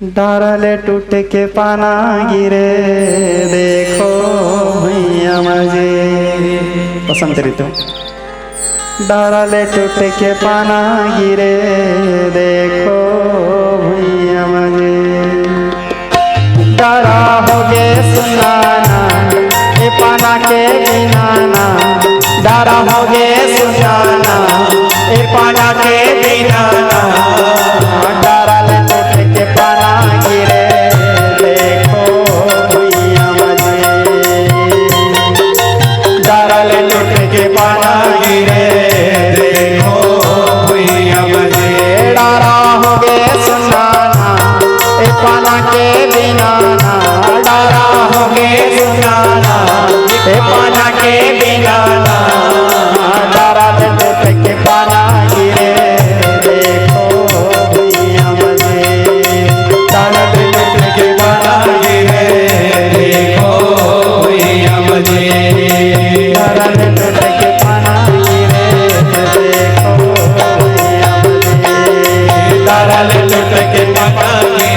डारले टूट के पाना गिरे देखो भैया मजे पसंद ऋतु। डारले टूट के पाना गिरे देखो भैया मजे। डारा हो गे सुनाना ए पाना के बिना ना। डारा हो गे सुनाना ए पाना के बिना ना। डारले टूट के पाना गिरे देखो भैया मजे। डारले टूट के पाना गिरे देखो भैया मजे। डारा हो गे सुनाना ए पाना के बिना ना। डारा हो गे सुनाना ए पाना के बिना ना। डारले टूट के पाना गिरे देखो भैया मजे। डारले टूट के पाना गिरे देखो भैया मजे। डारले टूट के पाना गिरे देखो भैया मजे। डारले टूट के पाना गिरे